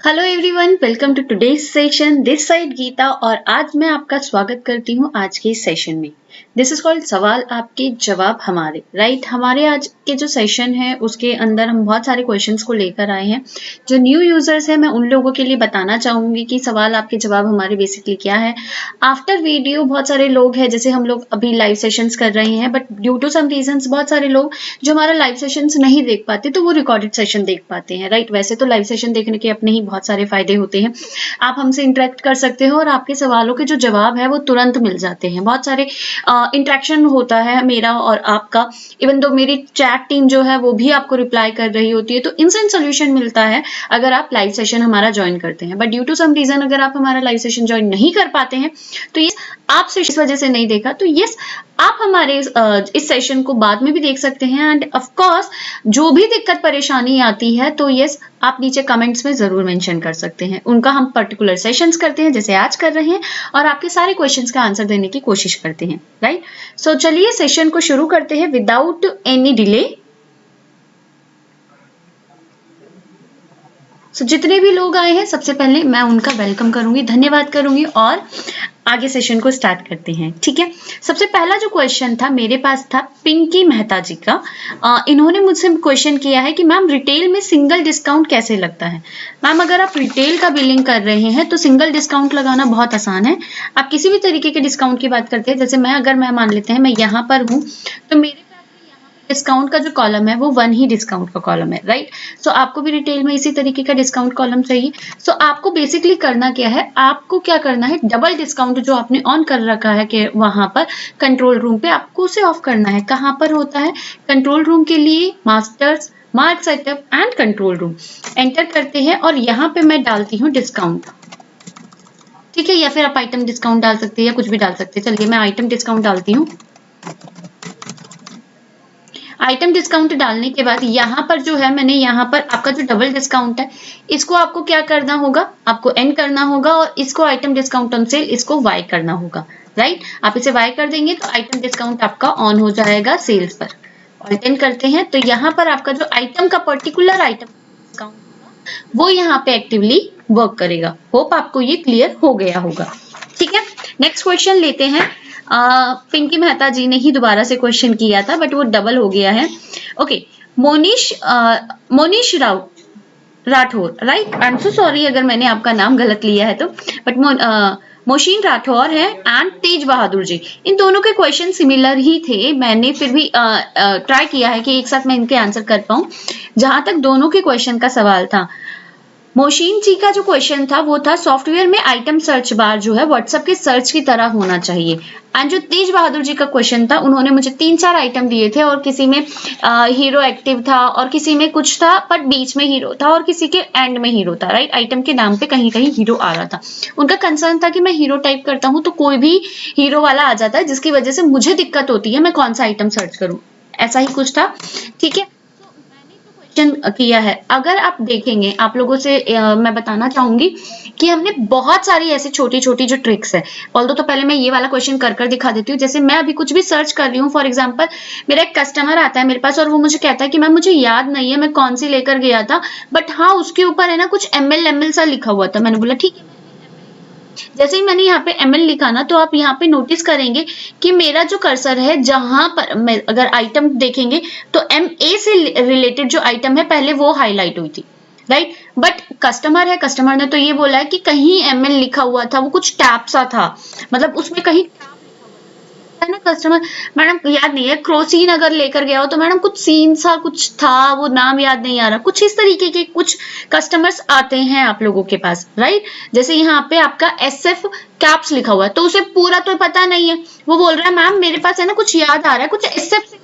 Hello everyone, welcome to today's session. This side Geeta और आज मैं आपका स्वागत करती हूँ आज के इस सेशन में। दिस इज कॉल्ड सवाल आपके जवाब हमारे। राइट, हमारे आज के जो सेशन है उसके अंदर हम बहुत सारे क्वेश्चंस को लेकर आए हैं। जो न्यू यूजर्स हैं मैं उन लोगों के लिए बताना चाहूंगी कि सवाल आपके जवाब हमारे बेसिकली क्या है। आफ्टर वीडियो बहुत सारे लोग हैं, जैसे हम लोग अभी लाइव सेशंस कर रहे हैं, but due to some reasons बहुत सारे लोग जो हमारा लाइव सेशंस नहीं देख पाते तो वो रिकॉर्डेड सेशन देख पाते हैं। राइट, वैसे तो लाइव सेशन देखने के अपने ही बहुत सारे फायदे होते हैं। आप हमसे इंटरेक्ट कर सकते हो और आपके सवालों के जो जवाब है वो तुरंत मिल जाते हैं। बहुत सारे इंटरेक्शन होता है मेरा और आपका। इवन दो मेरी चैट टीम जो है वो भी आपको रिप्लाई कर रही होती है, तो इंस्टेंट सोल्यूशन मिलता है अगर आप लाइव सेशन हमारा ज्वाइन करते हैं। But due to some reason अगर आप हमारा लाइव सेशन ज्वाइन नहीं कर पाते हैं तो ये आपसे इस वजह से नहीं देखा तो यस आप हमारे इस सेशन को बाद में भी देख सकते हैं। एंड ऑफ कोर्स जो भी दिक्कत परेशानी आती है तो यस आप नीचे कमेंट्स में जरूर मेंशन कर सकते हैं। उनका हम पर्टिकुलर सेशंस करते हैं जैसे आज कर रहे हैं और आपके सारे क्वेश्चंस का आंसर देने की कोशिश करते हैं। राइट, सो चलिए सेशन को शुरू करते हैं विदाउट एनी डिले। सो जितने भी लोग आए हैं सबसे पहले मैं उनका वेलकम करूंगी, धन्यवाद करूंगी और आगे सेशन को स्टार्ट करते हैं। ठीक है, सबसे पहला जो क्वेश्चन था मेरे पास था पिंकी मेहता जी का। इन्होंने मुझसे क्वेश्चन किया है कि मैम रिटेल में सिंगल डिस्काउंट कैसे लगता है। मैम अगर आप रिटेल का बिलिंग कर रहे हैं तो सिंगल डिस्काउंट लगाना बहुत आसान है। आप किसी भी तरीके के डिस्काउंट की बात करते हैं, जैसे मैं मान लेते हैं मैं यहाँ पर हूँ तो मेरे डिस्काउंट का जो कॉलम है वो 1 ही डिस्काउंट का कॉलम है। राइट, सो आपको भी रिटेल में इसी तरीके का डिस्काउंट कॉलम चाहिए। सो आपको बेसिकली करना क्या है, आपको क्या करना है, डबल डिस्काउंट जो आपने ऑन कर रखा है कि वहां पर कंट्रोल रूम पे आपको उसे ऑफ करना है। कहां पर होता है, कंट्रोल रूम के लिए masters, mark setup and control room enter करते हैं और यहाँ पे मैं डालती हूँ डिस्काउंट। ठीक है, या फिर आप आइटम डिस्काउंट डाल सकते हैं या कुछ भी डाल सकते हैं। चलिए मैं आइटम डिस्काउंट डालती हूँ। आइटम डिस्काउंट डालने के बाद यहाँ पर जो है मैंने यहाँ पर आपका जो डबल डिस्काउंट है इसको आपको क्या करना होगा, आपको एन करना होगा और इसको आइटम डिस्काउंट ऑन सेल इसको वाई करना होगा। राइट, आप इसे वाई कर देंगे तो आइटम डिस्काउंट आपका ऑन हो जाएगा सेल्स पर। और एन करते हैं तो यहाँ पर आपका जो आइटम का पर्टिकुलर आइटम डिस्काउंट वो यहाँ पे एक्टिवली वर्क करेगा। होप आपको ये क्लियर हो गया होगा। ठीक है, नेक्स्ट क्वेश्चन लेते हैं। पिंकी मेहता जी ने ही दोबारा से क्वेश्चन किया था बट वो डबल हो गया है। Okay, Monish Rathore. Right, I am so sorry अगर मैंने आपका नाम गलत लिया है तो, बट मोशीन राठौर है एंड तेज बहादुर जी, इन दोनों के क्वेश्चन सिमिलर ही थे। मैंने फिर भी ट्राई किया है कि एक साथ मैं इनके आंसर कर पाऊं। जहां तक दोनों के क्वेश्चन का सवाल था, मोशीन जी का जो क्वेश्चन था वो था सॉफ्टवेयर में आइटम सर्च बार जो है व्हाट्सएप के सर्च की तरह होना चाहिए। एंड जो तेज बहादुर जी का क्वेश्चन था उन्होंने मुझे 3-4 आइटम दिए थे और किसी में हीरो एक्टिव था और किसी में कुछ था पर बीच में हीरो था और किसी के एंड में हीरो था। राइट, आइटम के नाम पे कहीं कहीं हीरो आ रहा था। उनका कंसर्न था कि मैं हीरो टाइप करता हूं तो कोई भी हीरो वाला आ जाता है जिसकी वजह से मुझे दिक्कत होती है मैं कौन सा आइटम सर्च करूं, ऐसा ही कुछ था। ठीक है, किया है। अगर आप देखेंगे आप लोगों से मैं बताना चाहूंगी कि हमने बहुत सारी ऐसी छोटी छोटी जो ट्रिक्स है। ऑल्दो तो पहले मैं ये वाला क्वेश्चन कर दिखा देती हूँ। जैसे मैं अभी कुछ भी सर्च कर रही हूँ, फॉर एग्जांपल मेरा एक कस्टमर आता है मेरे पास और वो मुझे कहता है कि मैम मुझे याद नहीं है मैं कौन सी लेकर गया था, बट हाँ उसके ऊपर है ना कुछ एमएल सा लिखा हुआ था। मैंने बोला ठीक है, जैसे ही मैंने यहाँ पे ml लिखा ना तो आप यहाँ पे नोटिस करेंगे कि मेरा जो कर्सर है जहां पर मैं अगर आइटम देखेंगे तो MA से रिलेटेड जो आइटम है पहले वो हाईलाइट हुई थी। राइट, बट कस्टमर है, कस्टमर ने तो ये बोला है कि कहीं ml लिखा हुआ था, वो कुछ टैप सा था, मतलब उसमें कहीं है ना। कस्टमर मैडम याद नहीं है, क्रोसीन अगर लेकर गया हो तो मैडम कुछ सीन सा कुछ था, वो नाम याद नहीं आ रहा। कुछ इस तरीके के कुछ कस्टमर्स आते हैं आप लोगों के पास। राइट, जैसे यहाँ पे आपका SF कैप्स लिखा हुआ है तो उसे पूरा तो पता नहीं है, वो बोल रहा है मैम मेरे पास है ना कुछ याद आ रहा है, कुछ SF से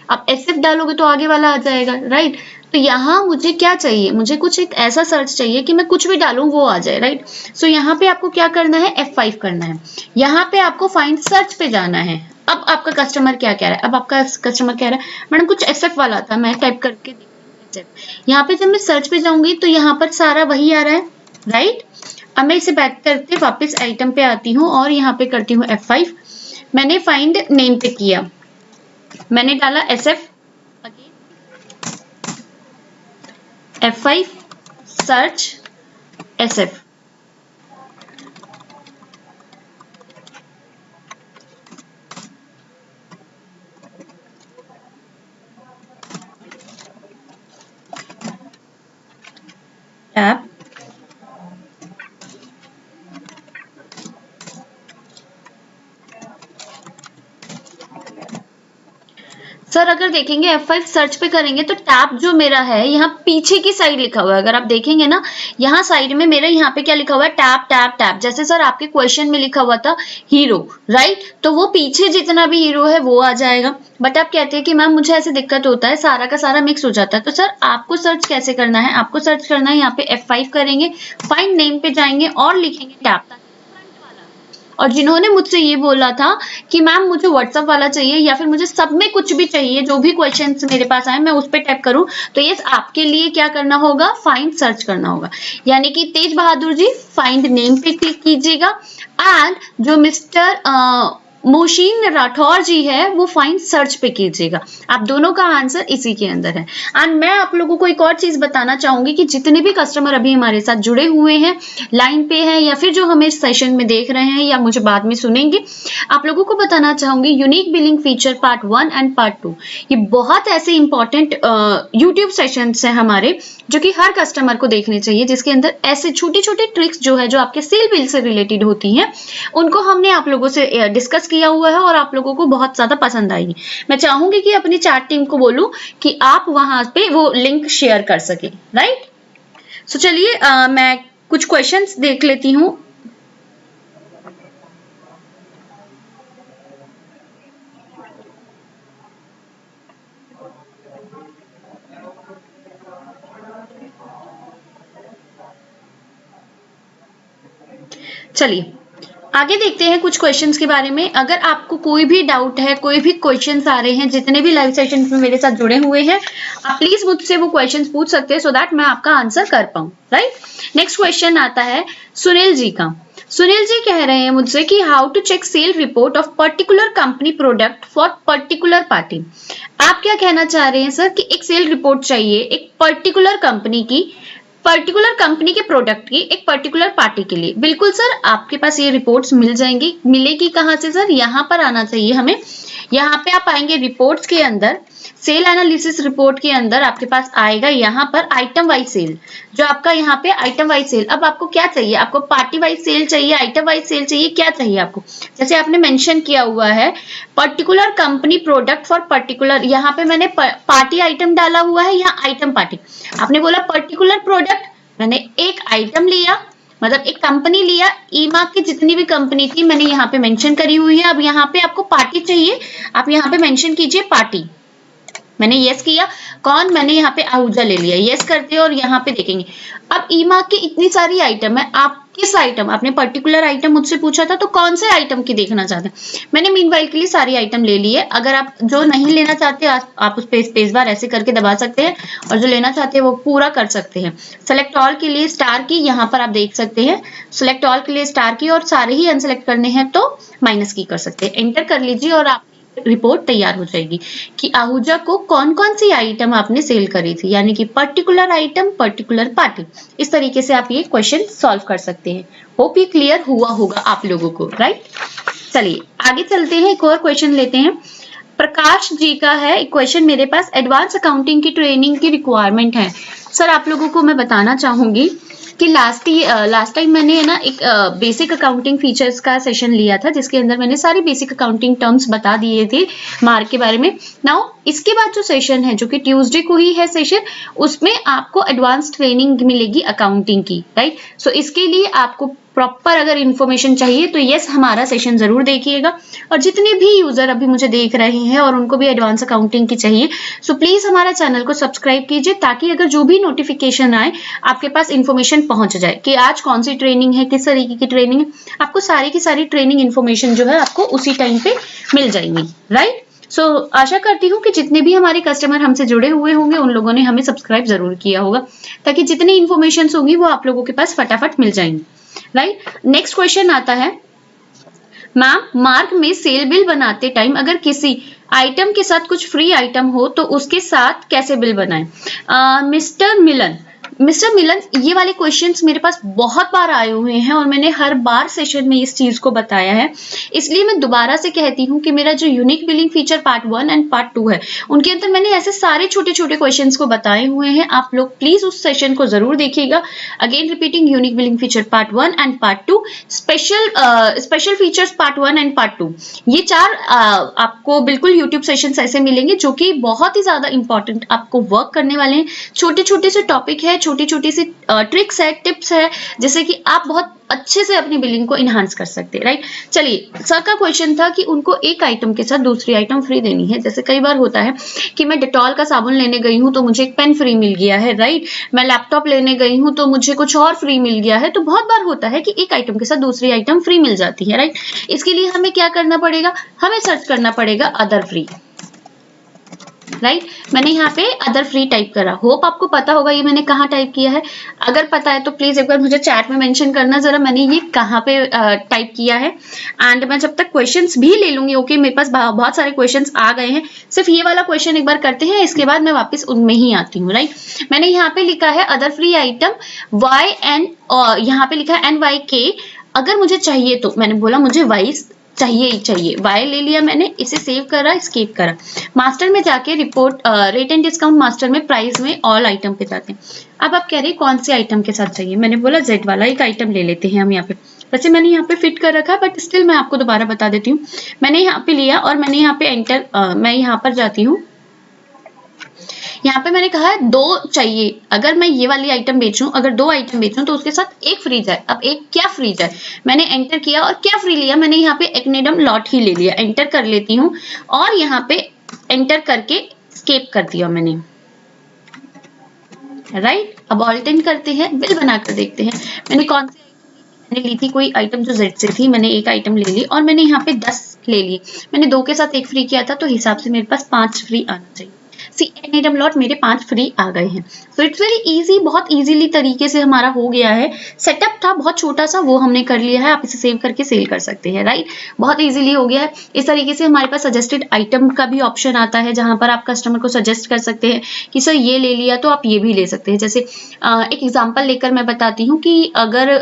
आप SF डालोगे तो आगे वाला आ जाएगा। राइट, तो यहाँ मुझे क्या चाहिए, मुझे कुछ एक ऐसा सर्च चाहिए कि मैं कुछ भी डालूं वो आ जाए। राइट, सो यहाँ पे आपको क्या करना है, F5 करना है। यहाँ पे आपको फाइंड सर्च पे जाना है। अब आपका कस्टमर क्या कह रहा है, अब आपका कस्टमर कह रहा है मैडम कुछ SF वाला था, मैं टाइप करके यहाँ पे जब मैं सर्च पे जाऊंगी तो यहाँ पर सारा वही आ रहा है। राइट, अब मैं इसे बैक करके वापस आइटम पे आती हूँ और यहाँ पे करती हूँ F5। मैंने फाइंड नेम पे किया, मैंने डाला SF, F5 search SF। Tab sir अगर देखेंगे F5 सर्च पे करेंगे तो टैब जो मेरा है यहाँ पीछे की साइड लिखा हुआ है। अगर आप देखेंगे ना यहाँ साइड में मेरा यहाँ पे क्या लिखा हुआ है, टैब टैब टैब। जैसे सर आपके क्वेश्चन में लिखा हुआ था हीरो, राइट, तो वो पीछे जितना भी हीरो है वो आ जाएगा। बट आप कहते हैं कि मैम मुझे ऐसे दिक्कत होता है, सारा का सारा मिक्स हो जाता है। तो सर आपको सर्च कैसे करना है, आपको सर्च करना है यहाँ पे F5 करेंगे, फाइंड नेम पे जाएंगे और लिखेंगे टैब। और जिन्होंने मुझसे ये बोला था कि मैम मुझे व्हाट्सएप वाला चाहिए या फिर मुझे सब में कुछ भी चाहिए, जो भी क्वेश्चंस मेरे पास आए मैं उस पर टाइप करूं, तो ये आपके लिए क्या करना होगा, फाइंड सर्च करना होगा। यानी कि तेज बहादुर जी फाइंड नेम पे क्लिक कीजिएगा एंड जो मिस्टर मोशीन राठौर जी है वो फाइंड सर्च पे कीजिएगा। आप दोनों का आंसर इसी के अंदर है। एंड मैं आप लोगों को एक और चीज बताना चाहूंगी कि जितने भी कस्टमर अभी हमारे साथ जुड़े हुए हैं, लाइन पे हैं या फिर जो हमें इस सेशन में देख रहे हैं या मुझे बाद में सुनेंगे, आप लोगों को बताना चाहूंगी unique billing feature part 1 and part 2 ये बहुत ऐसे इंपॉर्टेंट यूट्यूब सेशंस हैं हमारे जो कि हर कस्टमर को देखने चाहिए, जिसके अंदर ऐसे छोटी छोटी ट्रिक्स जो है जो आपके सेल बिल से रिलेटेड होती हैं उनको हमने आप लोगों से डिस्कस किया हुआ है और आप लोगों को बहुत ज्यादा पसंद आएगी। मैं चाहूंगी कि अपनी चैट टीम को बोलूं कि आप वहां पे वो लिंक शेयर कर सके, राइट। सो चलिए मैं कुछ क्वेश्चंस देख लेती हूं। चलिए आगे देखते हैं कुछ क्वेश्चंस के बारे में। अगर आपको कोई भी डाउट है, कोई भी क्वेश्चंस आ रहे हैं, जितने भी लाइव सेशंस में मेरे साथ जुड़े हुए हैं, आप प्लीज मुझसे वो क्वेश्चंस पूछ सकते हैं सो दैट मैं आपका आंसर कर पाऊं, राइट। नेक्स्ट क्वेश्चन आता है सुनील जी का। सुनील जी कह रहे हैं मुझसे कि how to check sale report of particular company product for particular party. आप क्या कहना चाह रहे हैं सर कि एक सेल रिपोर्ट चाहिए एक पर्टिकुलर कंपनी के प्रोडक्ट की एक पर्टिकुलर पार्टी के लिए। बिल्कुल सर, आपके पास ये रिपोर्ट्स मिल जाएंगी। मिलेगी कहाँ से सर, यहाँ पर आना चाहिए हमें। यहाँ पे आप आएंगे रिपोर्ट्स के अंदर, सेल एनालिसिस रिपोर्ट के अंदर आपके पास आएगा यहाँ पर आइटम वाइज सेल, जो आपका यहाँ पे आइटम वाइज सेल। अब आपको क्या चाहिए, आपको पार्टी वाइज सेल चाहिए, आइटम वाइज सेल चाहिए, क्या चाहिए आपको। जैसे आपने मेंशन किया हुआ है particular company product for particular, यहाँ पे मैंने पार्टी आइटम डाला हुआ है या आइटम पार्टी। आपने बोला पर्टिकुलर प्रोडक्ट, मैंने एक आइटम लिया, मतलब एक कंपनी लिया, ईमा की जितनी भी कंपनी थी मैंने यहाँ पे मेंशन करी हुई है। अब यहाँ पे आपको पार्टी चाहिए, आप यहाँ पे मेंशन कीजिए पार्टी। मैंने यस किया, कौन, मैंने यहाँ पे आहूजा ले लिया, यस करते हैं और यहाँ पे देखेंगे। अब ईमा की इतनी सारी आइटम है, आप किस आइटम, आपने पर्टिकुलर आइटम मुझसे पूछा था तो कौन से आइटम की देखना चाहते हैं। मैंने मीनवाइल के लिए सारी आइटम ले ली है। अगर आप जो नहीं लेना चाहते आप उस पे स्पेस बार ऐसे करके दबा सकते हैं और जो लेना चाहते हैं वो पूरा कर सकते हैं। सेलेक्ट ऑल के लिए स्टार की, यहाँ पर आप देख सकते हैं सेलेक्ट ऑल के लिए स्टार की, और सारे ही अनसेलेक्ट करने हैं तो माइनस की कर सकते हैं। एंटर कर लीजिए और आप रिपोर्ट तैयार हो जाएगी कि आहूजा को कौन कौन सी आइटम आपने सेल करी थी, यानी कि पर्टिकुलर आइटम पर्टिकुलर पार्टी। इस तरीके से आप ये क्वेश्चन सॉल्व कर सकते हैं। होप ये क्लियर हुआ होगा आप लोगों को, राइट। चलिए आगे चलते हैं, एक और क्वेश्चन लेते हैं। प्रकाश जी का है क्वेश्चन मेरे पास, एडवांस अकाउंटिंग की ट्रेनिंग की रिक्वायरमेंट है। सर आप लोगों को मैं बताना चाहूंगी कि लास्ट टाइम मैंने ना एक बेसिक अकाउंटिंग फीचर्स का सेशन लिया था, जिसके अंदर मैंने सारी बेसिक अकाउंटिंग टर्म्स बता दिए थे मार्क के बारे में। नाउ इसके बाद जो सेशन है, जो कि ट्यूसडे को ही है सेशन, उसमें आपको एडवांस ट्रेनिंग मिलेगी अकाउंटिंग की, राइट। सो इसके लिए आपको प्रॉपर अगर इन्फॉर्मेशन चाहिए तो यस हमारा सेशन जरूर देखिएगा। और जितने भी यूजर अभी मुझे देख रहे हैं और उनको भी एडवांस अकाउंटिंग की चाहिए, सो प्लीज हमारा चैनल को सब्सक्राइब कीजिए, ताकि अगर जो भी नोटिफिकेशन आए आपके पास इन्फॉर्मेशन पहुंच जाए कि आज कौन सी ट्रेनिंग है, किस तरीके की ट्रेनिंग है। आपको सारी की सारी ट्रेनिंग इन्फॉर्मेशन जो है आपको उसी टाइम पे मिल जाएंगी, राइट। सो आशा करती हूँ कि जितने भी हमारे कस्टमर हमसे जुड़े हुए होंगे उन लोगों ने हमें सब्सक्राइब जरूर किया होगा, ताकि जितनी इन्फॉर्मेशन होंगी वो आप लोगों के पास फटाफट मिल जाएंगी, राइट। नेक्स्ट क्वेश्चन आता है, मैम मार्क में सेल बिल बनाते टाइम अगर किसी आइटम के साथ कुछ फ्री आइटम हो तो उसके साथ कैसे बिल बनाएं। मिस्टर मिलन, मिस्टर मिलन, ये वाले क्वेश्चंस मेरे पास बहुत बार आए हुए हैं और मैंने हर बार सेशन में इस चीज को बताया है, इसलिए मैं दोबारा से कहती हूँ कि मेरा जो unique billing feature part 1 and part 2 है, उनके अंदर मैंने ऐसे सारे छोटे छोटे क्वेश्चंस को बताए हुए हैं। आप लोग प्लीज उस सेशन को जरूर देखिएगा। Again repeating, unique billing feature part 1 and part 2, special features part 1 and part 2, ये 4 आपको बिल्कुल यूट्यूब सेशन ऐसे मिलेंगे जो कि बहुत ही ज्यादा इंपॉर्टेंट आपको वर्क करने वाले हैं। छोटे छोटे से टॉपिक है, छोटी छोटी सी ट्रिक्स है, टिप्स है, जैसे कि आप बहुत अच्छे से अपनी बिलिंग को इनहांस कर सकते हैं, राइट। चलिए, सर का क्वेश्चन था कि उनको एक आइटम के साथ दूसरी आइटम फ्री देनी है। जैसे कई बार होता है कि मैं डेटॉल का साबुन लेने गई हूं तो मुझे एक पेन फ्री मिल गया है, राइट। मैं लैपटॉप लेने गई हूं तो मुझे कुछ और फ्री मिल गया है। तो बहुत बार होता है कि एक आइटम के साथ दूसरी आइटम फ्री मिल जाती है, राइट। इसके लिए हमें क्या करना पड़ेगा, हमें सर्च करना पड़ेगा अदर फ्री, राइट। मैंने यहाँ पे अदर फ्री टाइप करा। होप आपको पता होगा ये मैंने कहाँ टाइप किया है। अगर पता है तो प्लीज एक बार मुझे चैट में मेंशन करना जरा मैंने ये कहाँ पे टाइप किया है। एंड मैं जब तक क्वेश्चंस भी ले लूंगी, ओके, मेरे पास बहुत सारे क्वेश्चंस आ गए हैं, सिर्फ ये वाला क्वेश्चन एक बार करते हैं, इसके बाद मैं वापस उनमें ही आती हूँ, राइट। मैंने यहाँ पे लिखा है other free item Y N, यहाँ पे लिखा है NYK। अगर मुझे चाहिए तो मैंने बोला मुझे वाई चाहिए ही चाहिए, वाई ले लिया मैंने, इसे सेव करा, एस्केप करा। मास्टर में जाके report rate and discount master में प्राइस में ऑल आइटम पे जाते हैं। अब आप कह रहे हैं कौन से आइटम के साथ चाहिए, मैंने बोला Z वाला एक आइटम ले लेते हैं हम यहाँ पे। वैसे मैंने यहाँ पे फिट कर रखा, बट स्टिल मैं आपको दोबारा बता देती हूँ। मैंने यहाँ पे लिया और मैंने यहाँ पे एंटर, मैं यहाँ पर जाती हूँ, यहाँ पे मैंने कहा है 2 चाहिए। अगर मैं ये वाली आइटम बेचूं, अगर 2 आइटम बेचूं तो उसके साथ एक फ्री जाए। अब एक क्या फ्री जाए, मैंने एंटर किया और क्या फ्री लिया, मैंने यहाँ पे एक्नेडम लॉट ही ले लिया। एंटर कर लेती हूँ और यहाँ पे एंटर करके स्केप कर दिया मैंने, राइट। अब ऑल्ट करते हैं, बिल बनाकर देखते हैं मैंने कौन सी मैंने ली थी। कोई आइटम जो Z से थी, मैंने एक आइटम ले ली और मैंने यहाँ पे 10 ले लिए। मैंने 2 के साथ एक फ्री किया था, तो हिसाब से मेरे पास 5 फ्री आना चाहिए। सी एनिडम लॉट मेरे 5 फ्री आ गए हैं। सो इट्स वेरी इजी, बहुत इजीली तरीके से हमारा हो गया है। सेटअप था बहुत छोटा सा, वो हमने कर लिया है। आप इसे सेव करके सेल कर सकते हैं, राइट। बहुत इजीली हो गया है। इस तरीके से हमारे पास सजेस्टेड आइटम का भी ऑप्शन आता है, जहां पर आप कस्टमर को सजेस्ट कर सकते हैं कि सर ये ले लिया तो आप ये भी ले सकते हैं। जैसे एक एग्जाम्पल लेकर मैं बताती हूँ कि अगर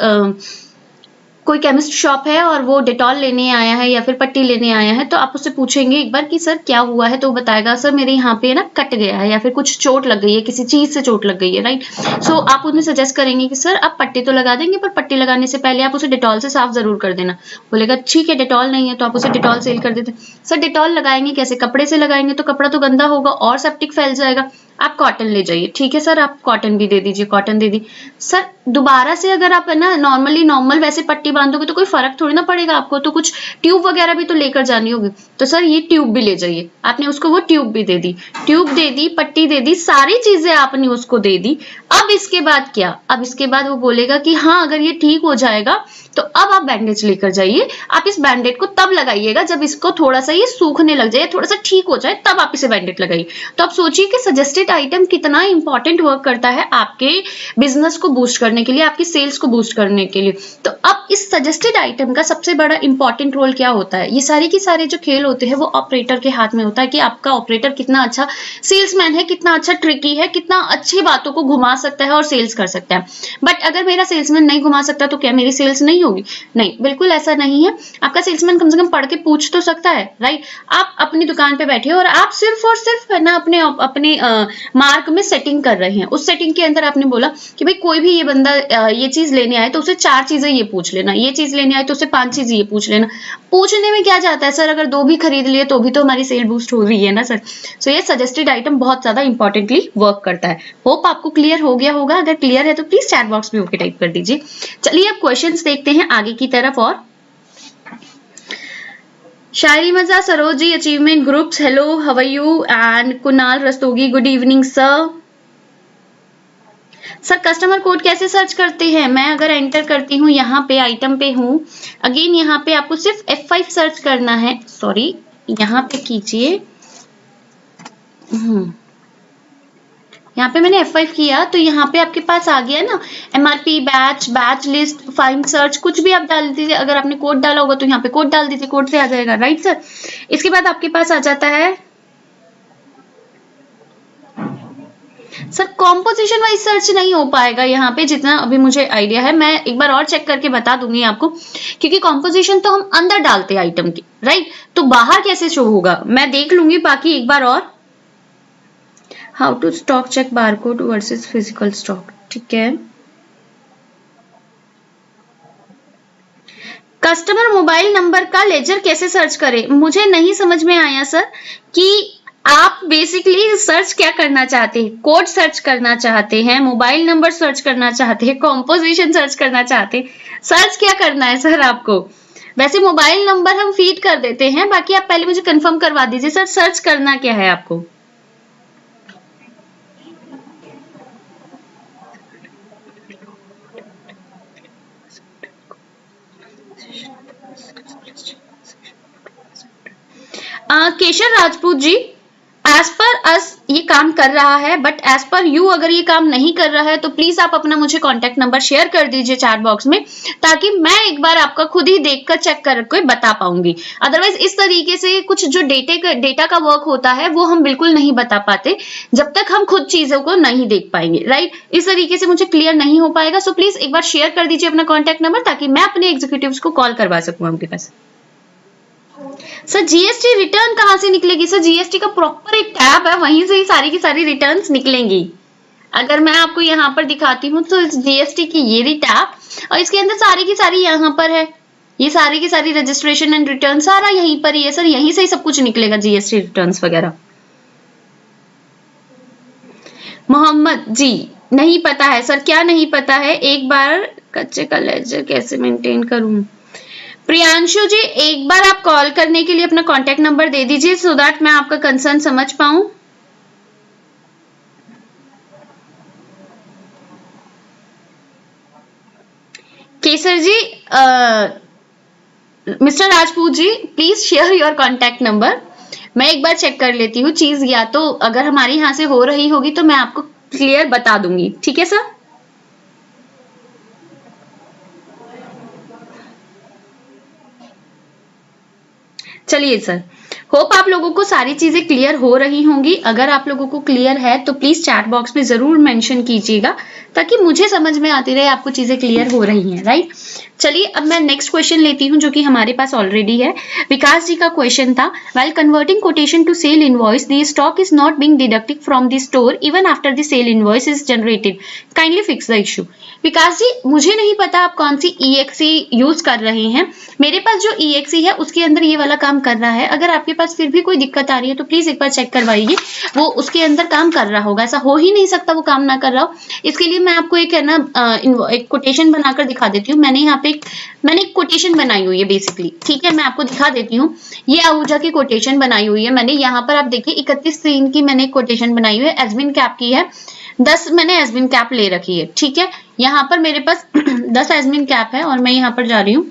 कोई केमिस्ट शॉप है और वो डेटॉल लेने आया है या फिर पट्टी लेने आया है, तो आप उससे पूछेंगे एक बार कि सर क्या हुआ है, तो वो बताएगा सर मेरे यहाँ पे ना कट गया है या फिर कुछ चोट लग गई है, किसी चीज से चोट लग गई है, राइट। सो आप उन्हें सजेस्ट करेंगे कि सर आप पट्टी तो लगा देंगे, पर पट्टी लगाने से पहले आप उसे डेटॉल से साफ जरूर कर देना। बोलेगा ठीक है, डेटॉल नहीं है तो आप उसे डेटॉल सेल कर देते। सर डेटॉल लगाएंगे कैसे, कपड़े से लगाएंगे तो कपड़ा तो गंदा होगा और सेप्टिक फैल जाएगा। आप कॉटन ले जाइए। ठीक है सर, आप कॉटन भी दे दीजिए, कॉटन दे दी। सर दोबारा से अगर आप है ना नॉर्मल वैसे पट्टी बांधोगे तो कोई फर्क थोड़ी ना पड़ेगा, आपको तो कुछ ट्यूब वगैरह भी तो लेकर जानी होगी। तो सर ये ट्यूब भी ले जाइए। आपने उसको वो ट्यूब भी दे दी, ट्यूब दे दी, पट्टी दे दी, सारी चीजें आपने उसको दे दी। अब इसके बाद क्या, अब इसके बाद वो बोलेगा कि हाँ अगर ये ठीक हो जाएगा तो अब आप बैंडेज लेकर जाइए। आप इस बैंडेज को तब लगाइएगा जब इसको थोड़ा सा ये सूखने लग जाए, थोड़ा सा ठीक हो जाए, तब आप इसे बैंडेज लगाइए। तो आप सोचिए कि सजेस्टेड आइटम कितना इंपॉर्टेंट वर्क करता है आपके बिजनेस को बूस्ट करने के लिए, आपकी सेल्स को बूस्ट करने के लिए। तो अब इस सजेस्टेड आइटम का सबसे बड़ा इंपॉर्टेंट रोल क्या होता है, ये सारे के सारे जो खेल होते हैं वो ऑपरेटर के हाथ में होता है कि आपका ऑपरेटर कितना अच्छा सेल्समैन है, कितना अच्छा ट्रिकी है, कितना अच्छी बातों को घुमा सकता है और सेल्स कर सकता है। बट अगर मेरा सेल्समैन नहीं घुमा सकता तो क्या मेरी सेल्स नहीं होगी? नहीं, बिल्कुल ऐसा नहीं है। आपका सेल्समैन कम से कम पढ़ के पूछ तो सकता है, राइट। आप अपनी दुकान पे बैठे हो और आप सिर्फ और सिर्फ है ना अपने मार्क में सेटिंग कर रहे हैं। उस सेटिंग के अंदर आपने बोला कि भाई कोई भी ये बंदा ये चीज लेने आए तो उसे 4 चीजें ये पूछ लेना, ये चीज लेने आए तो उसे 5 चीजें ये पूछ लेना। पूछने में क्या जाता है सर, अगर 2 भी खरीद लिए तो भी तो हमारी सेल बूस्ट हो रही है ना सर। सो ये सजेस्टेड आइटम बहुत ज्यादा इंपॉर्टेंटली वर्क करता है। होप आपको क्लियर हो गया होगा। अगर क्लियर है तो प्लीज चैट बॉक्स में ओके टाइप कर दीजिए। चलिए अब क्वेश्चंस देखते हैं आगे की तरफ। और शायरी मजा Saroj ji, achievement groups, hello how are you, and Kunal Rastogi, good evening sir. Sir customer code कैसे सर्च करते हैं? मैं अगर एंटर करती हूँ यहाँ पे, आइटम पे हूँ, अगेन यहाँ पे आपको सिर्फ F5 सर्च करना है। सॉरी, यहाँ पे कीजिए, यहाँ पे मैंने F5 किया तो यहाँ पे आपके पास आ गया ना MRP, batch list, find search, कुछ भी आप डाल दीजिए। अगर आपने कोड डाला होगा तो यहाँ पे कोड डाल दीजिए, कोड से आ जाएगा, राइट सर। इसके बाद आपके पास आ जाता है सर कॉम्पोजिशन वाइज सर्च नहीं हो पाएगा यहाँ पे, जितना अभी मुझे आइडिया है। मैं एक बार और चेक करके बता दूंगी आपको, क्योंकि कॉम्पोजिशन तो हम अंदर डालते हैं आइटम की, राइट, तो बाहर कैसे शो होगा मैं देख लूंगी बाकी एक बार और। How to stock check barcode versus physical stock, ठीक है। कस्टमर मोबाइल नंबर का लेजर कैसे सर्च करें, मुझे नहीं समझ में आया सर कि आप बेसिकली सर्च क्या करना चाहते हैं। कोड सर्च करना चाहते हैं, मोबाइल नंबर सर्च करना चाहते हैं, कॉम्पोजिशन सर्च करना चाहते हैं, सर्च क्या करना है सर आपको। वैसे मोबाइल नंबर हम फीड कर देते हैं, बाकी आप पहले मुझे कंफर्म करवा दीजिए सर सर्च करना क्या है आपको। केशर राजपूत जी, एज पर अस ये काम कर रहा है, बट एज पर यू अगर ये काम नहीं कर रहा है तो प्लीज आप अपना मुझे कॉन्टेक्ट नंबर शेयर कर दीजिए चैट बॉक्स में, ताकि मैं एक बार आपका खुद ही देखकर चेक करके बता पाऊंगी। अदरवाइज इस तरीके से कुछ जो डेटा का वर्क होता है वो हम बिल्कुल नहीं बता पाते जब तक हम खुद चीजों को नहीं देख पाएंगे, राइट। इस तरीके से मुझे क्लियर नहीं हो पाएगा। सो प्लीज एक बार शेयर कर दीजिए अपना कॉन्टेक्ट नंबर, ताकि मैं अपने एग्जीक्यूटिव्स को कॉल करवा सकूं आपके पास। सर जीएसटी रिटर्न कहां से निकलेगी, सर जीएसटी का प्रॉपर एक टैब है, वहीं से ही सारी की सारी रिटर्न्स निकलेंगी। अगर मैं आपको यहाँ पर दिखाती हूँ तो जीएसटी की ये रही टैब, और इसके अंदर सारी की सारी यहाँ पर है, ये सारी की सारी रजिस्ट्रेशन एंड रिटर्न सारा यहीं पर ही है सर, यहीं से ही सब कुछ निकलेगा जीएसटी रिटर्न्स वगैरह। मोहम्मद जी नहीं पता है सर, क्या नहीं पता है, एक बार कच्चे का लेजर कैसे मेंटेन करूं। प्रियांशु जी एक बार आप कॉल करने के लिए अपना कांटेक्ट नंबर दे दीजिए, सो दैट मैं आपका कंसर्न समझ पाऊं। Kesar ji, mister Rajput ji please share your contact number, मैं एक बार चेक कर लेती हूँ चीज, या तो अगर हमारे यहाँ से हो रही होगी तो मैं आपको क्लियर बता दूंगी, ठीक है सर। चलिए सर, होप आप लोगों को सारी चीजें क्लियर हो रही होंगी। अगर आप लोगों को क्लियर है तो प्लीज चैट बॉक्स में जरूर मेंशन कीजिएगा, ताकि मुझे समझ में आती रहे आपको चीजें क्लियर हो रही हैं, राइट। चलिए अब मैं नेक्स्ट क्वेश्चन लेती हूँ जो कि हमारे पास ऑलरेडी है। विकास जी का क्वेश्चन था, while converting quotation to sale invoice the stock is not being deducted from the store even after the sale invoice is generated, kindly fix the issue. Vikas ji मुझे नहीं पता आप कौन सी EXE यूज कर रहे हैं, मेरे पास जो EXE है उसके अंदर ये वाला काम कर रहा है। अगर आपके पास फिर भी कोई दिक्कत आ रही है तो प्लीज एक बार चेक करवाइए, वो उसके अंदर काम कर रहा होगा, ऐसा हो ही नहीं सकता वो काम ना कर रहा हो। इसके लिए मैं आपको एक है ना एक कोटेशन बनाकर दिखा देती हूँ। मैंने यहाँ पे मैंने एक कोटेशन बनाई हुई है बेसिकली, ठीक है, मैं आपको दिखा देती हूँ। ये आहूजा की कोटेशन बनाई हुई है मैंने, यहाँ पर आप देखिए 31/3 की मैंने कोटेशन बनाई हुई है, एसबिन कैप की है, 10 मैंने एसबिन कैप ले रखी है, ठीक है। यहाँ पर मेरे पास 10 एसबिन कैप है और मैं यहाँ पर जा रही हूँ,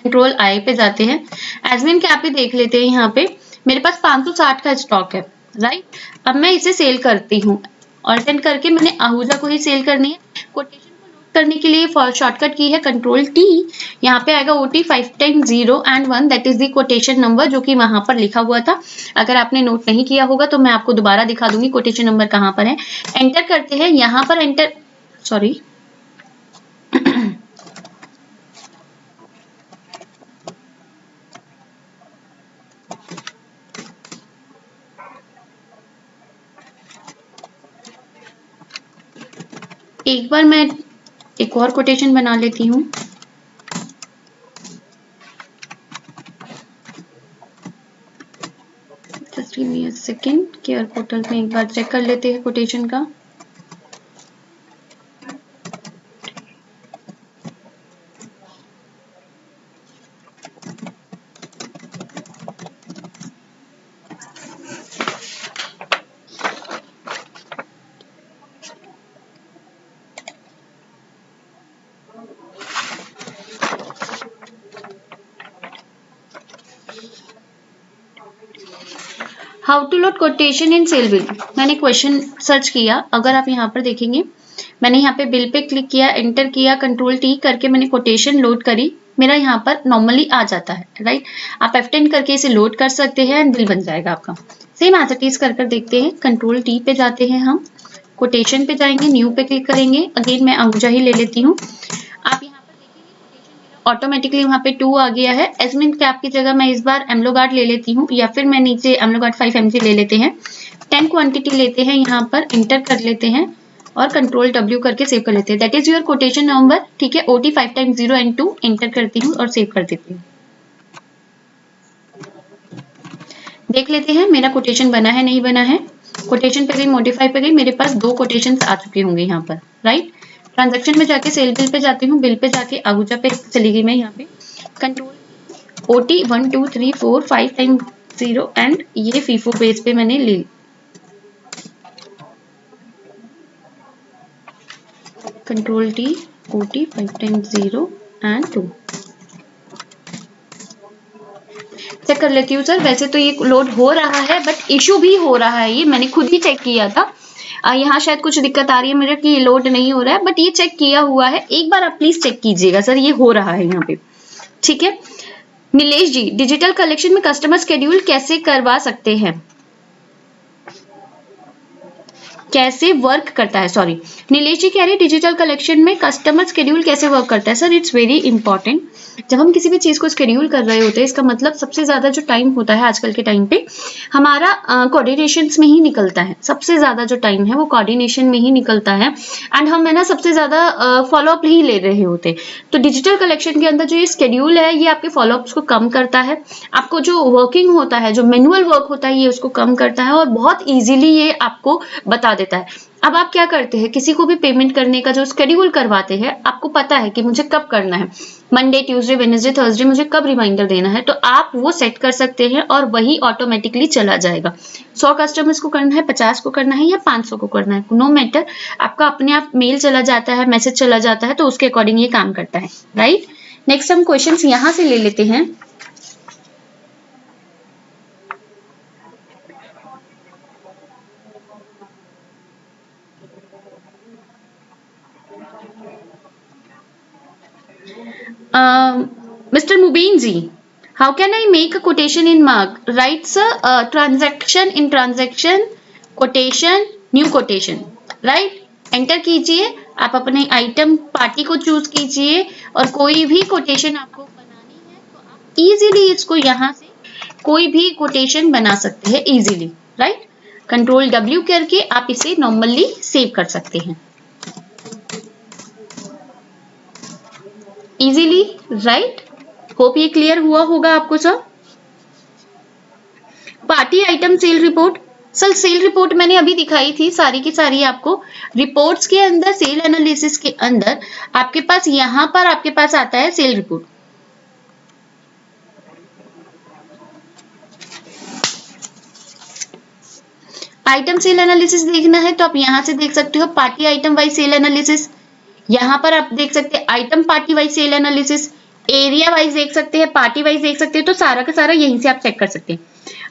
कंट्रोल आई पे जाते हैं, एसबिन कैप ही देख लेते हैं। यहाँ पे मेरे पास 560 का स्टॉक है, राइट। अब मैं इसे सेल करती हूँ, ऑल्टेंट करके मैंने आहूजा को ही सेल करनी है। कोटेशन को नोट करने के लिए शॉर्टकट की है कंट्रोल T, यहाँ पे आएगा OT 5 times 0 and 1, that is the quotation number जो कि वहां पर लिखा हुआ था। अगर आपने नोट नहीं किया होगा तो मैं आपको दोबारा दिखा दूंगी कोटेशन नंबर कहाँ पर है। एंटर करते हैं, यहाँ पर एंटर, सॉरी एक बार मैं एक और कोटेशन बना लेती हूँ। Just give me a second, care portal में एक बार चेक कर लेते हैं कोटेशन का। How to load quotation in sale bill, मैंने क्वेश्चन सर्च किया। अगर आप यहाँ पर देखेंगे मैंने यहाँ पे बिल पे क्लिक किया, एंटर किया, कंट्रोल T करके मैंने कोटेशन लोड करी। मेरा यहाँ पर नॉर्मली आ जाता है, राइट। आप F10 करके इसे लोड कर सकते हैं एंड बिल बन जाएगा आपका। सेम एज इट इज कर देखते हैं। कंट्रोल टी पे जाते हैं, हम कोटेशन पे जाएंगे, न्यू पे क्लिक करेंगे। अगेन मैं आहूजा ही ले लेती हूँ। आप यहाँ पर देखेंगे ऑटोमेटिकली वहाँ पे 2 आ गया है। एस्मिन कैप की जगह मैं इस बार एमलोगार्ड ले लेती हूँ, या फिर मैं नीचे एमलोगार्ड 5 mg ले लेते हैं। 10 क्वांटिटी लेते हैं, यहाँ पर इंटर कर लेते हैं और कंट्रोल W करके सेव कर लेते हैं। That is your quotation number, ठीक है। OT 5 times 0 and 2 इंटर करती हूँ और सेव कर देती हूँ। देख लेते हैं मेरा कोटेशन बना है नहीं बना है। कोटेशन पे गई, मॉडिफाई पे गई, मेरे पास 2 कोटेशन आ चुके होंगे यहाँ पर, राइट। ट्रांजैक्शन में जाके सेल बिल पे जाती हूँ, बिल पे जाके आहूजा पे चली गई मैं यहाँ पे। कंट्रोल OT 1 2 3 4 5 times 0 एंड ये फीफो बेस पे मैंने ली। Control T OT 5 times 0 and 2 check कर लेती हूँ सर। वैसे तो ये लोड हो रहा है बट इशू भी हो रहा है, ये मैंने खुद ही चेक किया था। यहाँ शायद कुछ दिक्कत आ रही है मेरे कि ये लोड नहीं हो रहा है, बट ये चेक किया हुआ है। एक बार आप प्लीज चेक कीजिएगा सर, ये हो रहा है यहाँ पे, ठीक है। नीलेश जी, डिजिटल कलेक्शन में कस्टमर शेड्यूल कैसे करवा सकते हैं, कैसे वर्क करता है? सॉरी, नीलेश जी कह रहे हैं डिजिटल कलेक्शन में कस्टमर शेड्यूल कैसे वर्क करता है। Sir it's very important. जब हम किसी भी चीज को शेड्यूल कर रहे होते हैं, इसका मतलब सबसे ज्यादा जो टाइम होता है आजकल के टाइम पे हमारा कोऑर्डिनेशन में ही निकलता है। सबसे ज्यादा जो टाइम है वो कोऑर्डिनेशन में ही निकलता है एंड हम है ना सबसे ज्यादा फॉलोअप ही ले रहे होते। तो डिजिटल कलेक्शन के अंदर जो ये शेड्यूल है ये आपके फॉलोअप्स को कम करता है, आपको जो वर्किंग होता है, जो मैनुअल वर्क होता है, ये उसको कम करता है और बहुत ईजिली ये आपको बता देता है। अब आप क्या करते हैं, किसी को भी पेमेंट करने का जो शेड्यूल करवाते हैं, आपको पता है कि मुझे कब करना है, मंडे, ट्यूसडे, वेडनेसडे, थर्सडे मुझे कब रिमाइंडर देना है, तो आप वो सेट कर सकते हैं और वही ऑटोमेटिकली चला जाएगा। 100 कस्टमर्स को करना है, 50 को करना है या 500 को करना है, नो मैटर, आपका अपने आप मेल चला जाता है, मैसेज चला जाता है, तो उसके अकॉर्डिंग ये काम करता है, राइट। नेक्स्ट हम क्वेश्चन यहां से ले लेते हैं। Mr. Mubin ji, how can I make a quotation in mark? Write sir, transaction in transaction, quotation, new quotation, right? Enter कीजिए, आप अपने आइटम पार्टी को चूज कीजिए और कोई भी कोटेशन आपको बनानी है तो आप इजीली इसको यहाँ से कोई भी कोटेशन बना सकते हैं इजीली, राइट। कंट्रोल W करके आप इसे नॉर्मली सेव कर सकते हैं इजीली, राइट। होप ये क्लियर हुआ होगा आपको sir. Party item sale report, sir sale report मैंने अभी दिखाई थी सारी की सारी आपको। रिपोर्ट्स के अंदर, सेल एनालिसिस के अंदर आपके पास यहाँ पर आपके पास आता है sale report. Item sale analysis देखना है तो आप यहाँ से देख सकते हो party item wise sale analysis. यहाँ पर आप देख सकते हैं item party wise sale analysis, area wise देख सकते हैं, पार्टी वाइज देख सकते हैं, तो सारा का सारा यहीं से आप चेक कर सकते हैं।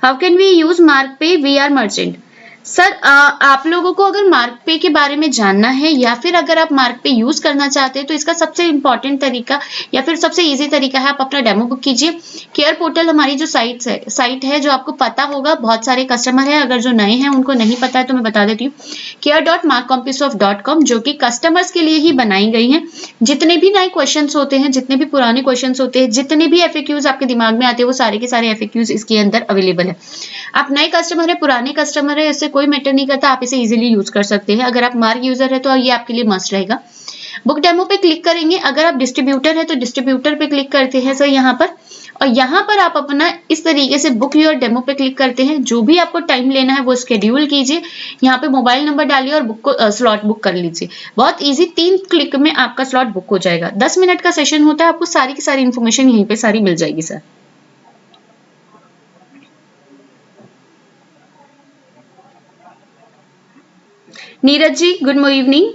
How can we use mark pay we are merchant? Sir आप लोगों को अगर मार्क पे के बारे में जानना है या फिर अगर आप मार्क पे यूज करना चाहते हैं तो इसका सबसे इंपॉर्टेंट तरीका या फिर सबसे इजी तरीका है, आप अपना डेमो बुक कीजिए। केयर पोर्टल हमारी जो साइट है जो आपको पता होगा, बहुत सारे कस्टमर हैं, अगर जो नए हैं उनको नहीं पता है तो मैं बता देती हूँ। care.markcompusoft.com जो कि कस्टमर्स के लिए ही बनाई गई है। जितने भी नए क्वेश्चन होते हैं, जितने भी पुराने क्वेश्चन होते हैं, जितने भी FAQs आपके दिमाग में आते हैं, वो सारे के सारे FAQs इसके अंदर अवेलेबल है। आप नए कस्टमर है, पुराने कस्टमर है, इससे कोई मैटर नहीं करता, आप इसे इजीली यूज कर सकते हैं। अगर आप मार्क यूजर है तो ये आपके लिए मस्ट रहेगा। बुक डेमो पे क्लिक करेंगे। अगर आप डिस्ट्रीब्यूटर है तो डिस्ट्रीब्यूटर पे क्लिक करते हैं सर यहाँ पर, और यहाँ पर आप अपना इस तरीके से बुक योर डेमो पे क्लिक करते हैं। जो भी आपको टाइम लेना है वो शेड्यूल कीजिए, यहाँ पे मोबाइल नंबर डालिए और बुक को स्लॉट बुक कर लीजिए। बहुत इजी, 3 क्लिक में आपका स्लॉट बुक हो जाएगा। 10 मिनट का सेशन होता है, आपको सारी की सारी इन्फॉर्मेशन यहीं पे सारी मिल जाएगी sir. Neeraj ji, good evening.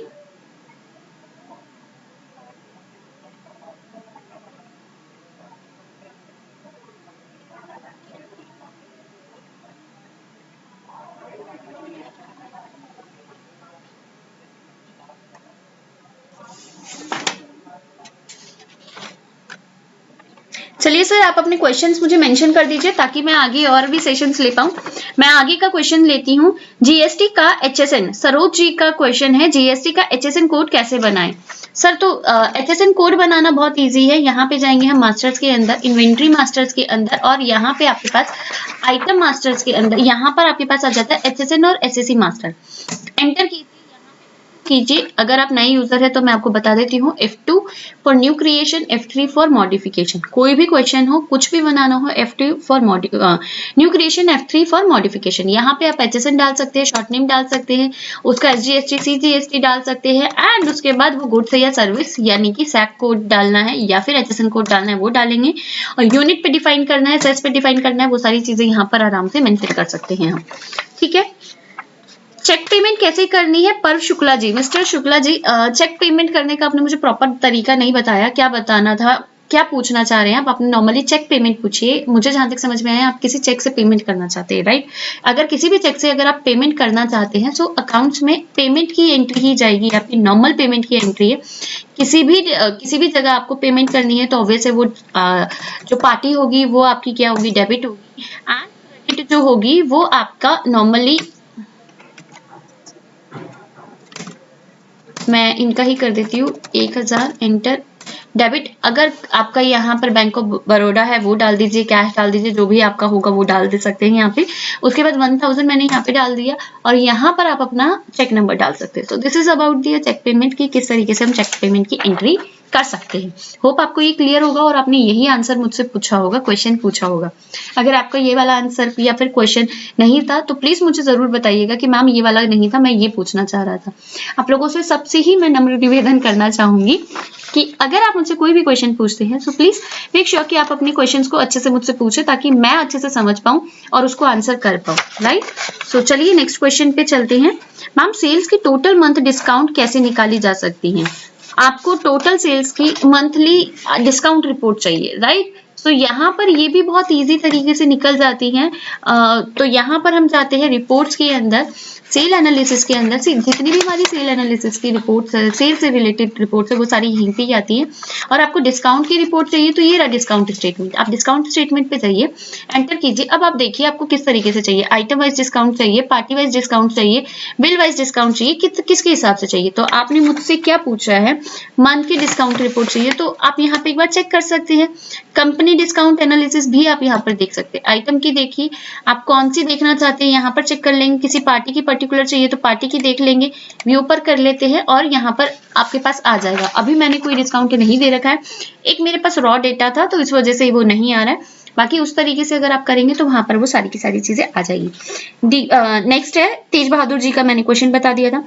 चलिए सर, आप अपने क्वेश्चंस मुझे मेंशन कर दीजिए ताकि मैं आगे और भी सेशंस ले पाऊं। मैं आगे का क्वेश्चन लेती हूँ। जीएसटी का एचएसएन, सरोज जी का क्वेश्चन है, जीएसटी का एचएसएन कोड कैसे बनाएं? सर तो एचएसएन कोड बनाना बहुत इजी है। यहाँ पे जाएंगे हम मास्टर्स के अंदर, इन्वेंट्री मास्टर्स के अंदर, और यहाँ पे आपके पास आइटम मास्टर्स के अंदर, यहाँ पर आपके पास आ जाता है एचएसएन और एसएससी मास्टर। एंटर कीजिए। अगर आप नए यूजर है तो मैं आपको बता देती हूँ, F2 for new creation, F3 for modification. कोई भी क्वेश्चन हो, कुछ भी बनाना हो, F2 for new creation, F3 for modification. यहाँ पे आप HSN डाल सकते हैं, शॉर्ट नेम डाल सकते हैं, उसका SGST CGST डाल सकते हैं, एंड उसके बाद वो गुड्स या सर्विस यानी कि सैक कोड डालना है या फिर HSN कोड डालना है वो डालेंगे, और यूनिट पे डिफाइन करना है, सेस पे डिफाइन करना है, वो सारी चीजें यहाँ पर आराम से मेंशन कर सकते हैं हम। ठीक है। चेक पेमेंट कैसे करनी है? पर्व Shukla ji, mister Shukla ji, cheque payment करने का आपने मुझे प्रॉपर तरीका नहीं बताया, क्या बताना था, क्या पूछना चाह रहे हैं आप? आपने नॉर्मली चेक पेमेंट पूछिए। मुझे जहां तक समझ में आया आप किसी चेक से पेमेंट करना चाहते हैं, राइट? अगर किसी भी चेक से अगर आप पेमेंट करना चाहते हैं तो अकाउंट्स में पेमेंट की एंट्री ही जाएगी, आपकी नॉर्मल पेमेंट की एंट्री है। किसी भी जगह आपको पेमेंट करनी है तो ऑब्वियस है वो जो पार्टी होगी वो आपकी क्या होगी, डेबिट होगी, एंड क्रेडिट जो होगी वो आपका नॉर्मली, मैं इनका ही कर देती हूँ, 1000 एंटर डेबिट। अगर आपका यहाँ पर बैंक ऑफ बड़ौदा है वो डाल दीजिए, कैश डाल दीजिए, जो भी आपका होगा वो डाल दे सकते हैं यहाँ पे। उसके बाद 1000 मैंने यहाँ पे डाल दिया, और यहाँ पर आप अपना चेक नंबर डाल सकते हैं। So this is about the cheque payment की, किस तरीके से हम चेक पेमेंट की एंट्री कर सकते हैं। होप आपको ये क्लियर होगा और आपने यही आंसर मुझसे पूछा होगा, क्वेश्चन पूछा होगा। अगर आपका ये वाला आंसर या फिर क्वेश्चन नहीं था तो प्लीज मुझे जरूर बताइएगा कि मैम ये वाला नहीं था, मैं ये पूछना चाह रहा था। आप लोगों से सबसे ही मैं नम्र निवेदन करना चाहूंगी कि अगर आप मुझसे कोई भी क्वेश्चन पूछते हैं तो प्लीज मेक श्योर कि आप अपने क्वेश्चंस को अच्छे से मुझसे पूछे ताकि मैं अच्छे से समझ पाऊं और उसको आंसर कर पाऊं, राइट? सो चलिए नेक्स्ट क्वेश्चन पे चलते हैं। मैम, सेल्स की टोटल मंथ डिस्काउंट कैसे निकाली जा सकती है? आपको टोटल सेल्स की मंथली डिस्काउंट रिपोर्ट चाहिए, राइट? तो यहाँ पर ये भी बहुत इजी तरीके से निकल जाती हैं। तो यहाँ पर हम जाते हैं रिपोर्ट्स के अंदर, सेल एनालिसिस के अंदर से जितनी भी हमारी सेल एनालिसिस की रिपोर्ट्स, सेल से रिलेटेड रिपोर्ट्स है, वो सारी यहीं पे ही आती है। और आपको डिस्काउंट की रिपोर्ट चाहिए तो ये रहा डिस्काउंट स्टेटमेंट। आप डिस्काउंट स्टेटमेंट पे जाइए, एंटर कीजिए। अब आप देखिए आपको किस तरीके से चाहिए, आइटम वाइज डिस्काउंट चाहिए, पार्टी वाइज डिस्काउंट चाहिए, बिल वाइज डिस्काउंट चाहिए, किसके हिसाब से चाहिए। तो आपने मुझसे क्या पूछा है, मंथ की डिस्काउंट रिपोर्ट चाहिए, तो आप यहाँ पे एक बार चेक कर सकते हैं। कंपनी डिस्काउंट एनालिसिस भी आप यहाँ पर देख सकते हैं। आइटम की देखिए, आप कौन सी देखना चाहते हैं यहाँ पर चेक कर लेंगे। किसी पार्टी की पर्टिकुलर चाहिए तो पार्टी की देख लेंगे, व्यू पर कर लेते हैं और यहाँ पर आपके पास आ जाएगा। अभी मैंने कोई डिस्काउंट नहीं दे रखा है, एक मेरे पास रॉ डेटा था तो इस वजह से वो नहीं आ रहा है। बाकी उस तरीके से अगर आप करेंगे तो वहां पर वो सारी की सारी चीजें आ जाएगी। नेक्स्ट है तेज बहादुर जी का, मैंने क्वेश्चन बता दिया था।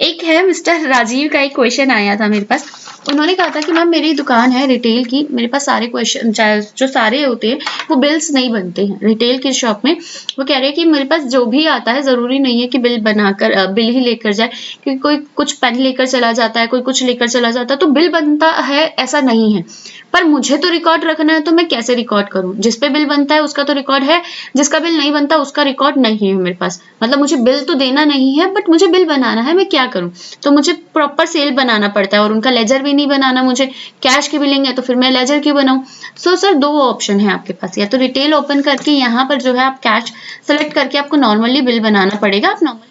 एक है मिस्टर राजीव का, एक क्वेश्चन आया था मेरे पास। उन्होंने कहा था कि मैम मेरी दुकान है रिटेल की, मेरे पास सारे क्वेश्चन जो सारे होते हैं वो बिल्स नहीं बनते हैं रिटेल की शॉप में। वो कह रहे हैं कि मेरे पास जो भी आता है जरूरी नहीं है कि बिल बनाकर बिल ही लेकर जाए, क्योंकि कोई कुछ पेन लेकर चला जाता है, कोई कुछ लेकर चला जाता है, तो बिल बनता है ऐसा नहीं है। पर मुझे तो रिकॉर्ड रखना है तो मैं कैसे रिकॉर्ड करूं? जिस पे बिल बनता है उसका तो रिकॉर्ड है, जिसका बिल नहीं बनता उसका रिकॉर्ड नहीं है मेरे पास। मतलब मुझे बिल तो देना नहीं है बट मुझे बिल बनाना है, मैं क्या करूं? तो मुझे प्रॉपर सेल बनाना पड़ता है और उनका लेजर भी नहीं बनाना मुझे। कैश की बिलिंग है तो फिर मैं लेजर क्यों बनाऊं? सो सर दो ऑप्शन है आपके पास, या तो रिटेल ओपन करके यहाँ पर जो है आप कैश सेलेक्ट करके आपको नॉर्मली बिल बनाना पड़ेगा, आप नॉर्मली।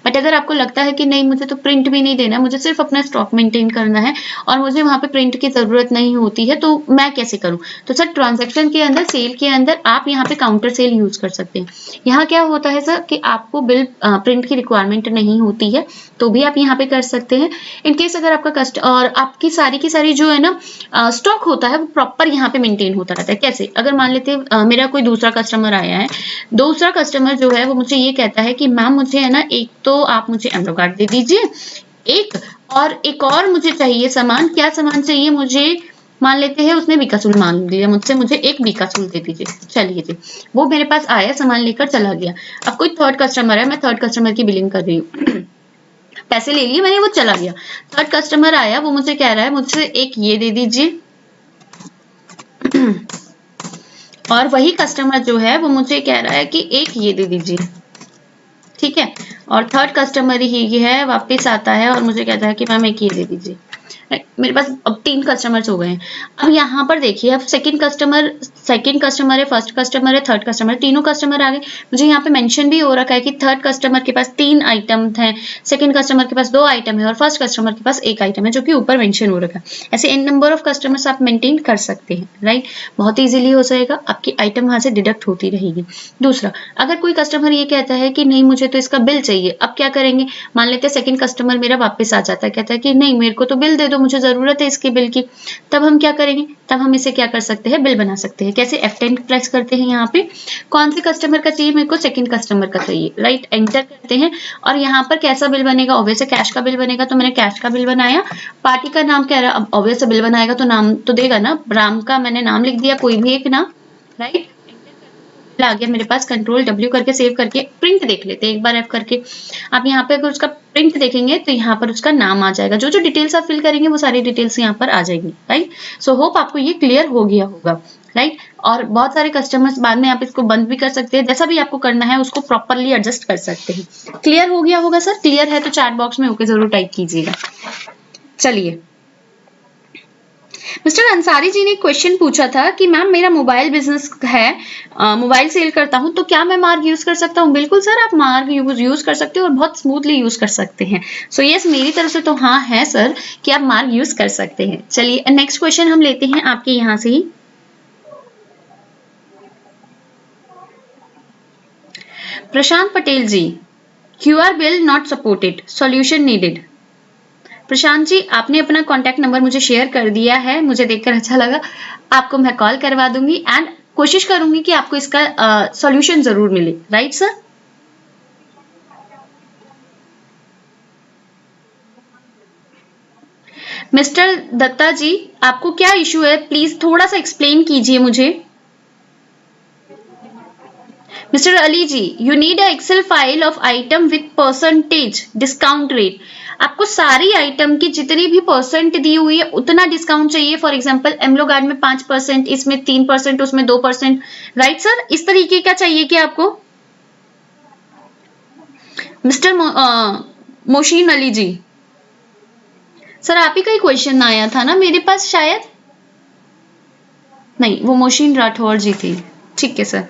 बट अगर आपको लगता है कि नहीं मुझे तो प्रिंट भी नहीं देना, मुझे सिर्फ अपना स्टॉक मेंटेन करना है और मुझे वहां पे प्रिंट की जरूरत नहीं होती है, तो मैं कैसे करूं? तो सर ट्रांजैक्शन के अंदर, सेल के अंदर आप यहाँ पे काउंटर सेल यूज कर सकते हैं। यहाँ क्या होता है सर कि आपको बिल प्रिंट की रिक्वायरमेंट नहीं होती है तो भी आप यहाँ पे कर सकते हैं। इनकेस अगर आपका और आपकी सारी की सारी जो है ना स्टॉक होता है वो प्रॉपर यहाँ पे मेंटेन होता रहता है। कैसे? अगर मान लेते मेरा कोई दूसरा कस्टमर आया है, दूसरा कस्टमर जो है वो मुझे ये कहता है कि मैम मुझे है ना एक तो आप मुझे एमरो कार्ड दे दीजिए एक और मुझे चाहिए सामान। क्या सामान चाहिए मुझे? मान लेते हैं उसने बीकासूल मांग लिया मुझसे, मुझे एक बीकासूल दे दीजिए। चलिए जी, वो मेरे पास आया, सामान लेकर चला गया। अब कोई थर्ड कस्टमर है, मैं थर्ड कस्टमर की बिलिंग कर रही हूँ पैसे ले लिए मैंने, वो चला गया। थर्ड कस्टमर आया, वो मुझे कह रहा है मुझसे एक ये दे दीजिए और वही कस्टमर जो है वो मुझे कह रहा है कि एक ये दे दीजिए, ठीक है। और थर्ड कस्टमर ही है, वापस आता है और मुझे कहता है कि मैम एक ये दे दीजिए, मेरे पास अब 3 कस्टमर्स हो गए हैं। अब यहाँ पर देखिए, अब सेकंड कस्टमर है, फर्स्ट कस्टमर है, थर्ड कस्टमर, तीनों कस्टमर आ गए। मुझे यहाँ पे मेंशन भी हो रखा है कि थर्ड कस्टमर के पास 3 आइटम हैं, सेकंड कस्टमर के पास 2 आइटम है और फर्स्ट कस्टमर के पास 1 आइटम है, जो कि ऊपर मेंशन हो रखा है। ऐसे इन नंबर ऑफ कस्टमर्स आप मेंटेन कर सकते हैं, राइट। बहुत ईजिली हो जाएगा, आपकी आइटम वहां से डिडक्ट होती रहेगी। दूसरा, अगर कोई कस्टमर ये कहता है कि नहीं मुझे तो इसका बिल चाहिए, अब क्या करेंगे, मान लेते हैं सेकंड कस्टमर मेरा वापस आ जाता है, कहता है कि नहीं मेरे को तो बिल दे दो, मुझे जरूरत है इसके बिल की। तब हम क्या करेंगे, तब हम इसे क्या कर सकते हैं, बिल बना सकते हैं। कैसे, F10 प्रेस करते हैं, यहाँ पे कौन से कस्टमर का चाहिए, मेरे को सेकंड कस्टमर का चाहिए, राइट, एंटर करते हैं। और यहाँ पर कैसा बिल बनेगा, ऑब्वियस कैश का बिल बनेगा, तो मैंने कैश का बिल बनाया। पार्टी का नाम क्या रहा, अब ऑब्वियस बिल बनाएगा तो नाम तो देगा ना, राम का मैंने नाम लिख दिया, कोई भी एक नाम, राइट। आ गया मेरे पास, कंट्रोल W करके सेव करके प्रिंट देख लेते हैं एक बार F करके। आप यहाँ पे अगर उसका प्रिंट देखेंगे तो यहाँ पर उसका नाम आ जाएगा, जो जो डिटेल्स आप फिल करेंगे वो सारी डिटेल्स यहाँ पर आ जाएंगी, राइट। सो होप आपको ये क्लियर हो गया होगा, राइट। और बहुत सारे कस्टमर्स बाद में आप इसको बंद भी कर सकते हैं, जैसा भी आपको करना है उसको प्रॉपरली एडजस्ट कर सकते हैं। क्लियर हो गया होगा सर, क्लियर है तो चैट बॉक्स में ओके जरूर टाइप कीजिएगा। चलिए, मिस्टर अंसारी जी ने क्वेश्चन पूछा था कि मैम मेरा मोबाइल बिजनेस है, मोबाइल सेल करता हूं, तो क्या मैं मार्क यूज कर सकता हूं? बिल्कुल सर, आप मार्क यूज कर सकते हो और बहुत स्मूथली यूज कर सकते हैं। सो यस, मेरी तरफ से तो हाँ है सर कि आप मार्क यूज कर सकते हैं। चलिए नेक्स्ट क्वेश्चन हम लेते हैं आपके यहाँ से ही। Prashant Patel ji, QR bill not supported, solution needed. Prashant ji, आपने अपना कॉन्टैक्ट नंबर मुझे शेयर कर दिया है, मुझे देखकर अच्छा लगा। आपको मैं कॉल करवा दूंगी एंड कोशिश करूंगी कि आपको इसका सॉल्यूशन जरूर मिले, राइट सर। मिस्टर दत्ता जी, आपको क्या इशू है, प्लीज थोड़ा सा एक्सप्लेन कीजिए मुझे। Mister Ali ji, you need a excel file of item with percentage discount rate. आपको सारी आइटम की जितनी भी परसेंट दी हुई है उतना डिस्काउंट चाहिए। फॉर एग्जांपल एमलो गार्ड में 5%, इसमें 3%, उसमें 2%, राइट सर, इस तरीके का चाहिए क्या आपको? मिस्टर मोशीन अली जी, सर आप ही का ही क्वेश्चन आया था ना मेरे पास शायद, नहीं वो मोशीन राठौर जी थी, ठीक है सर।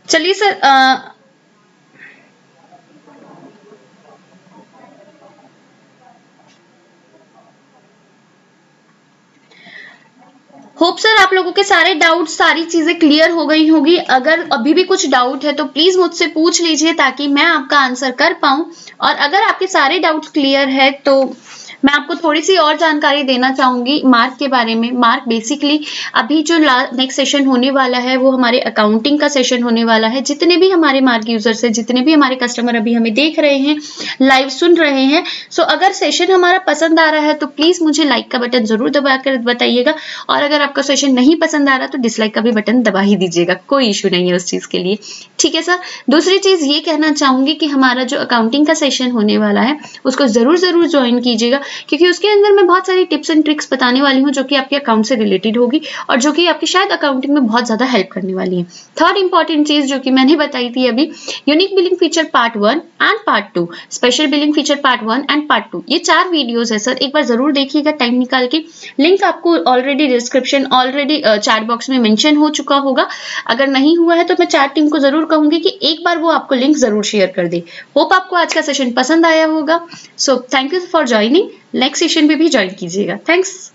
चलिए सर, होप सर आप लोगों के सारे डाउट, सारी चीजें क्लियर हो गई होगी। अगर अभी भी कुछ डाउट है तो प्लीज मुझसे पूछ लीजिए ताकि मैं आपका आंसर कर पाऊं। और अगर आपके सारे डाउट्स क्लियर है तो मैं आपको थोड़ी सी और जानकारी देना चाहूंगी मार्क के बारे में। मार्क बेसिकली अभी जो नेक्स्ट सेशन होने वाला है वो हमारे अकाउंटिंग का सेशन होने वाला है। जितने भी हमारे मार्क यूजर्स है, जितने भी हमारे कस्टमर अभी हमें देख रहे हैं, लाइव सुन रहे हैं, सो अगर सेशन हमारा पसंद आ रहा है तो प्लीज मुझे लाइक का बटन जरूर दबा कर बताइएगा। और अगर आपका सेशन नहीं पसंद आ रहा तो डिसलाइक का भी बटन दबा ही दीजिएगा, कोई इशू नहीं है उस चीज के लिए, ठीक है सर। दूसरी चीज ये कहना चाहूंगी कि हमारा जो अकाउंटिंग का सेशन होने वाला है उसको जरूर जरूर ज्वाइन कीजिएगा, क्योंकि उसके अंदर मैं बहुत सारी टिप्स एंड ट्रिक्स बताने वाली हूँ जो कि आपके अकाउंट से रिलेटेड होगी और जो कि आपकी शायद अकाउंटिंग में बहुत ज्यादा हेल्प करने वाली है। थर्ड इंपॉर्टेंट चीज जो कि मैंने बताई थी अभी, unique billing feature part 1 and part 2, special billing feature part 1 and part 2, ये 4 वीडियोस है सर, एक बार जरूर देखिएगा टाइम निकाल के। लिंक आपको already description, already chat box में मेंशन हो चुका होगा। अगर नहीं हुआ है तो मैं चैट टीम को जरूर कहूंगी कि एक बार वो आपको लिंक जरूर शेयर कर दे। होप आपको आज का सेशन पसंद आया होगा। So thank you for joining, next session में भी ज्वाइन कीजिएगा। थैंक्स।